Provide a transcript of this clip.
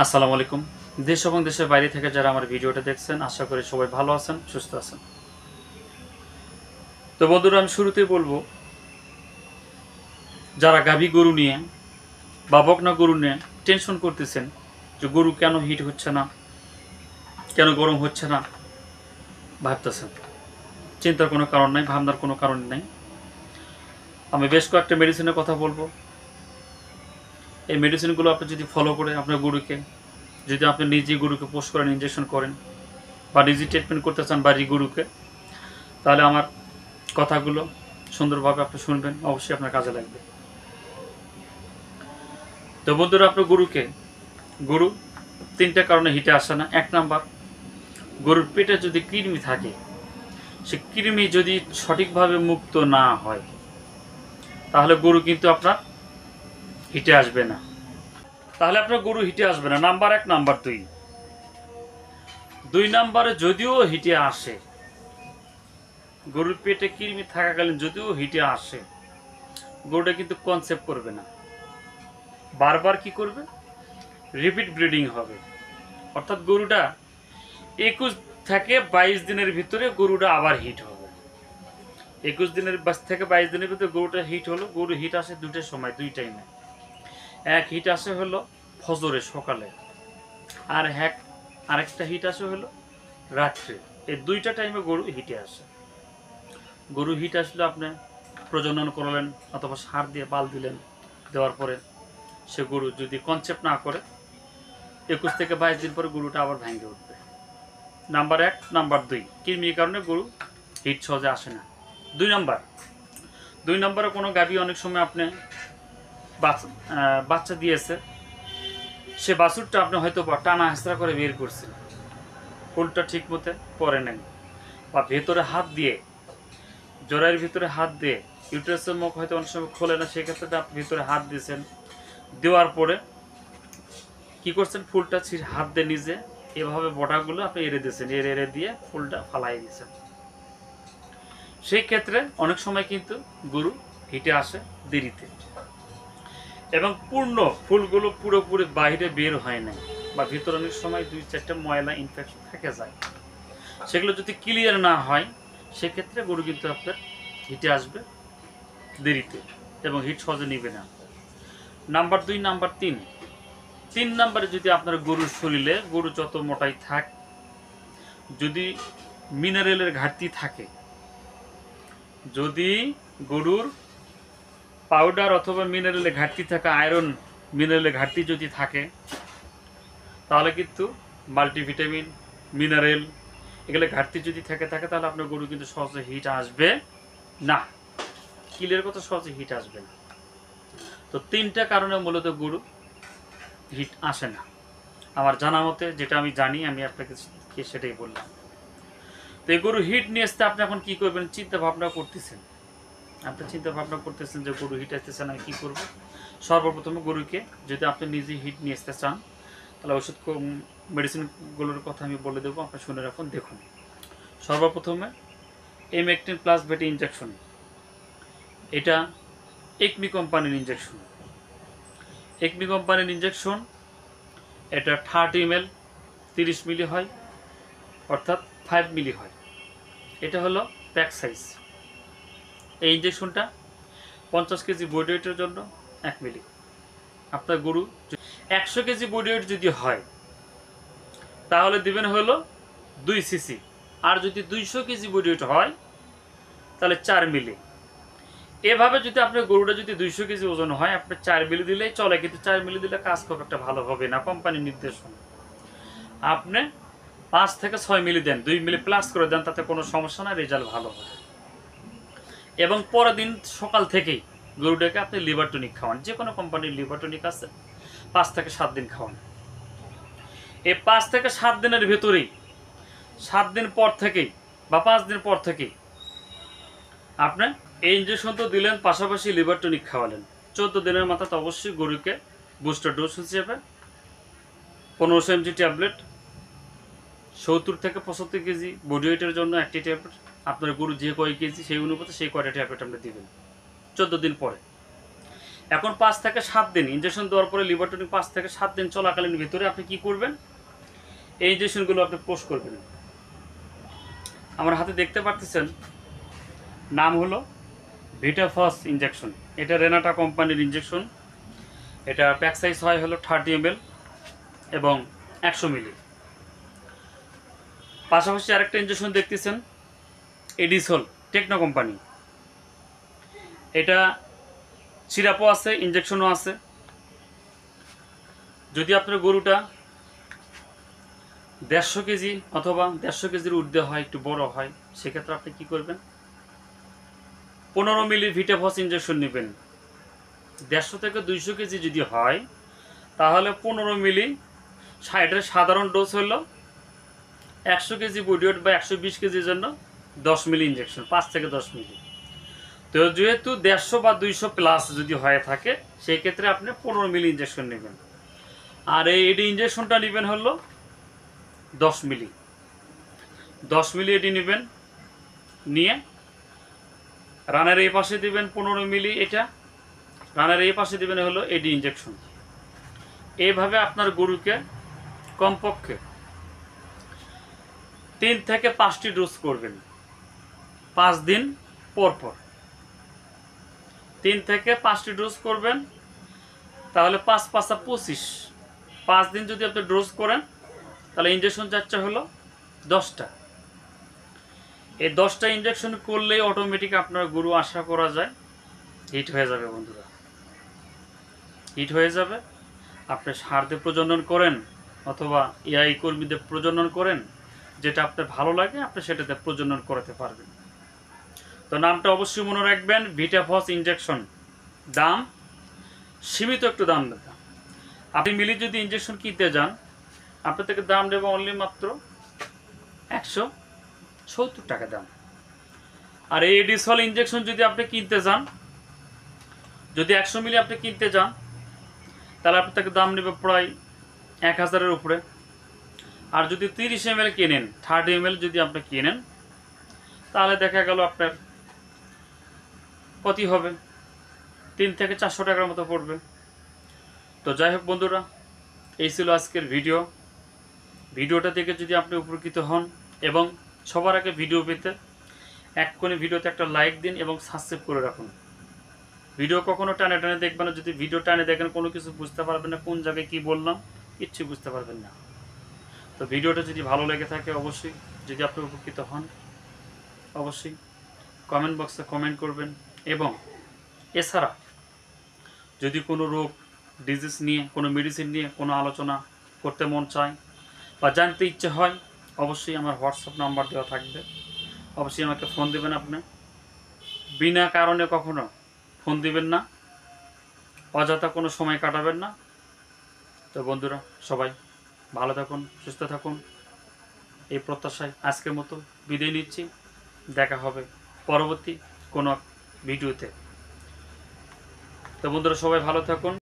আসসালামু আলাইকুম। দেশ এবং দেশের বাইরে থেকে যারা আমার ভিডিওটা দেখছেন, আশা করি সবাই ভালো আছেন, সুস্থ আছেন। তো বন্ধুরা, আমি শুরুতেই বলবো, যারা গাভী গরু নিয়ে বা বকনা গরু নিয়ে টেনশন করতেছেন যে গরু কেন হিট হচ্ছে না, কেন গরম হচ্ছে না, ভাবতেছেন, চিন্তার কোনো কারণ নাই, ভাবনার কোনো কারণ নেই। আমি বেশ কয়েকটা মেডিসিনের কথা বলবো। এই মেডিসিনগুলো আপনি যদি ফলো করে আপনার গরুকে, যদি আপনি নিজেই গরুকে পোষ করেন, ইনজেকশন করেন বা নিজে ট্রিটমেন্ট করতে চান বাড়ির গরুকে, তাহলে আমার কথাগুলো সুন্দরভাবে আপনি শুনবেন, অবশ্যই আপনার কাজে লাগবে। তো বন্ধুরা, আপনার গরু তিনটা কারণে হিটে আসে না। এক নাম্বার, গরুর পেটে যদি কৃমি থাকে, সে কৃমি যদি সঠিকভাবে মুক্ত না হয়, তাহলে গরু কিন্তু আপনার হিটে আসবে না। নাম্বার এক। নাম্বার দুই নাম্বারে যদিও হিটে আসে, গরুর পেটে কৃমি থাকাকালীন যদিও হিটে আসে, গরুটা কিন্তু কনসেপ্ট করবে না, বারবার কি করবে, রিপিট ব্রিডিং হবে। অর্থাৎ গরুটা 21 থেকে 22 দিনের ভিতরে গরুটা আবার হিট হবে। 21 দিনের থেকে 22 দিনের ভিতরে গরুটা হিট হলো। গরু হিট আসে দুটোর সময়, দুই টাইমে। এক হিট আসে হলো ফজরে, সকালে, আর আরেকটা হিট আসে হলো রাত্রে। এই দুইটা টাইমে গরু হিটে আসে। গরু হিট আসলে আপনি প্রজনন করলেন অথবা সার দিয়ে পাল দিলেন, দেওয়ার পরে সে গরু যদি কনসেপ্ট না করে, 21 থেকে 22 দিন পরে গরুটা আবার ভেঙে উঠবে। নাম্বার এক। নাম্বার দুই, কৃমির কারণে গরু হিট সহজে আসে না। দুই নম্বরে কোনো গাভী অনেক সময় আপনি বাচ্চা দিয়েছে, সে বাছুরটা আপনি হয়তো টানা হেঁচড়া করে বের করছেন, ফুলটা ঠিক মতো পরে নেন, বা ভেতরে হাত দিয়ে, জরায়ের ভিতরে হাত দিয়ে, ইউটেরাসের মুখ হয়তো অনেক সময় খোলে না, সেক্ষেত্রে আপনি ভিতরে হাত দিয়েছেন, দেওয়ার পরে কি করছেন, ফুলটা হাত দিয়ে নিজে এভাবে বটাগুলো আপনি এড়ে দিয়েছেন, এড়ে দিয়ে ফুলটা ফালাই দিয়েছেন। সেই ক্ষেত্রে অনেক সময় কিন্তু গরু হিটে আসে দেরিতে, এবং পূর্ণ ফুলগুলো পুরোপুরি বাইরে বের হয় না, বা ভিতরে অনেক সময় 2-4টা ময়লা ইনফেকশন থেকে যায়। সেগুলো যদি ক্লিয়ার না হয়, সেক্ষেত্রে গরু কিন্তু আপনার হিটে আসবে দেরিতে এবং হিট সহজে নিবে না। নাম্বার দুই। নাম্বার তিন নাম্বারে, যদি আপনার গরুর শরীরে, গরু যত মোটাই থাক, যদি মিনারেলের ঘাটতি থাকে, যদি গরুর পাউডার অথবা মিনারেলের ঘাটতি থাকে, আয়রন মিনারেলের ঘাটতি যদি থাকে, তাহলে কিন্তু মাল্টিভিটামিন, মিনারেল এগুলো ঘাটতি যদি থাকে তাহলে আপনার গরু কিন্তু সহজে হিট আসবে না। কিলের কথা, সহজে হিট আসবে না। তো তিনটা কারণে মূলত গরু হিট আসে না। আমার জানা মতে, যেটা আমি জানি, আমি আপনাকে সেটাই বললাম। তো এই গরু হিট নিয়ে আসতে আপনি এখন কি করবেন, চিন্তা ভাবনা করতেছেন যে গরু হিট আসতেছে না, কি করব। সর্বপ্রথমে গরুকে, যদি আপনি নিজে হিট নিয়ে আসতে চান, তাহলে ওষুধ মেডিসিনগুলোর কথা আমি বলে দেবো, আপনি শুনে রাখুন। দেখুন, সর্বপ্রথমে এমেকটিন প্লাস বেটি ইনজেকশন, এটা একমি কোম্পানির ইনজেকশন। এটা 30 ml 30 মিলি হয়, অর্থাৎ 5 মিলি হয়। এটা হলো প্যাক সাইজ। এই ইনজেকশনটা 50 কেজি বডি ওয়েটের জন্য 1 মিলি। আপনার গরু 100 কেজি বডি ওয়েট যদি হয়, তাহলে দিবেন হলো 2 সিসি। আর যদি 200 কেজি বডি ওয়েট হয়, তাহলে 4 মিলি। এভাবে যদি আপনার গরুটা যদি 200 কেজি ওজন হয়, আপনি 4 মিলি দিলেই চলে, কিন্তু 4 মিলি দিলে কাজ খুব একটা ভালো হবে না। কোম্পানির নির্দেশনা, আপনি 5 থেকে 6 মিলি দেন, 2 মিলি প্লাস করে দেন, তাতে কোনো সমস্যা না, রেজাল্ট ভালো হবে। এবং পরের দিন সকাল থেকেই গরুটাকে আপনি লিভার টনিক খাওয়ান, যে কোনো কোম্পানির লিভার টনিক আছে, 5 থেকে 7 দিন খাওয়ান। এই 5 থেকে 7 দিনের ভেতরেই, 7 দিন পর থেকেই বা 5 দিন পর থেকেই আপনি এই ইনজেকশন তো দিলেন, পাশাপাশি লিভার টনিক খাওয়ালেন। 14 দিনের মাথাতে অবশ্যই গরুকে বুস্টার ডোজ হিসেবে 1500 mg ট্যাবলেট, 70 থেকে 75 কেজি বডি ওয়েটের জন্য একটি ট্যাবলেট। আপনার গরু যে কয় কেজি সেই অনুপাতে সেই কয়টা ট্যাবলেট আপনি দিবেন 14 দিন পরে। এখন 5 থেকে 7 দিন ইনজেকশন দেওয়ার পরে লিভার টনিক 5 থেকে 7 দিন চলাকালীন ভিতরে আপনি কি করবেন, এই ইনজেকশনগুলো আপনি পোস্ট করবেন। আমার হাতে দেখতে পাচ্ছেন, নাম হলো ভিটাফস ইনজেকশন। এটা রেনাটা কোম্পানির ইনজেকশন। এটা প্যাক সাইজ হয় হলো 30 ml এবং 100 মিলি। পাশাপাশি আরেকটা ইনজেকশন দেখতেছেন, এডিসল, টেকনো কোম্পানি। এটা সিরাপও আছে, ইনজেকশনও আছে। যদি আপনার গরুটা 150 কেজি অথবা 150 কেজির ঊর্ধ্বে হয়, একটু বড় হয়, সেক্ষেত্রে আপনি কি করবেন, 15 মিলি ভিটাফস ইনজেকশন নেবেন। 150 থেকে 200 কেজি যদি হয় তাহলে 15 মিলি, এটার সাধারণ ডোজ হলো 100 কেজি বডি ওয়েট বা 120 কেজির জন্য 10 মিলি ইনজেকশন, 5 থেকে 10 মিলি। তো যেহেতু 150 বা 200 প্লাস যদি হয়ে থাকে, সেই ক্ষেত্রে আপনি 15 মিলি ইনজেকশন নেবেন। আর এই ইনজেকশনটা নেবেন হলো 10 মিলি। 10 মিলি এটি নেবেন, নিয়ে রানের এই পাশে দিবেন 15 মিলি, এটা রানের এই পাশে দিবেন হলো এডি ইনজেকশন। এইভাবে আপনার গরুকে কমপক্ষে 3 থেকে 5টি ডোজ করবেন 5 দিন পর পর। 3 থেকে 5টি ডোজ করবেন, তাহলে 5 5 25। 5 দিন যদি আপনি ডোজ করেন তাহলে ইনজেকশন যাচ্ছে হলো 10টা। এই 10টা ইনজেকশন করলেই অটোমেটিক আপনার গরু আশা করা যায় হিট হয়ে যাবে। বন্ধুরা, হিট হয়ে যাবে। আপনি সার দিয়ে প্রজনন করেন অথবা এআই কর্মীদের প্রজনন করেন, যেটা আপনার ভালো লাগে আপনি সেটাতে প্রজনন করাতে পারবেন। তো নামটা অবশ্যই মনে রাখবেন, ভিটাফস ইনজেকশন। দাম সীমিত, একটু দাম দেবে। আপনি মিলি যদি ইনজেকশন কিনতে যান, আপনার থেকে দাম দেবে অনলি মাত্র 170 টাকা দাম। আর এই এডিসল ইনজেকশন যদি আপনি কিনতে যান, যদি 100 মিলি আপনি কিনতে যান, তাহলে আপনার থেকে দাম নেবে প্রায় 1000-এর উপরে। আর যদি 30 ml কেনেন, 30 ml যদি আপনি কেনেন, তাহলে দেখা গেল আপনার কত হবে, 3 থেকে 400 টাকার মতো পড়বে। তো যাই হোক বন্ধুরা, এই ছিল আজকের ভিডিও। ভিডিওটা দেখে যদি আপনি উপকৃত হন এবং সবার আগে ভিডিও পেতে এক্ষুনি ভিডিওতে একটা লাইক দিন এবং সাবস্ক্রাইব করে রাখুন। ভিডিও কখনো টানে টানে দেখবেন না। যদি ভিডিও টানে দেখেন কোনো কিছু বুঝতে পারবেন না, কোন জায়গায় কি বললাম কিচ্ছু বুঝতে পারবেন না। তো ভিডিওটা যদি ভালো লেগে থাকে, অবশ্যই যদি আপনি উপকৃত হন, অবশ্যই কমেন্ট বক্সে কমেন্ট করবেন। এবং এছাড়া যদি কোনো রোগ ডিজিজ নিয়ে, কোনো মেডিসিন নিয়ে কোনো আলোচনা করতে মন চায় বা জানতে ইচ্ছে হয়, অবশ্যই আমার হোয়াটসঅ্যাপ নাম্বার দেওয়া থাকবে। অবশ্যই আমাকে ফোন দেবেন। আপনি বিনা কারণে কখনো ফোন দিবেন না, অযথা কোনো সময় কাটাবেন না। তো বন্ধুরা, সবাই ভালো থাকুন, সুস্থ থাকুন, এই প্রত্যাশায় আজকের মতো বিদায় নিচ্ছি। দেখা হবে পরবর্তী কোনো ভিডিওতে। তো বন্ধুরা, সবাই ভালো থাকুন।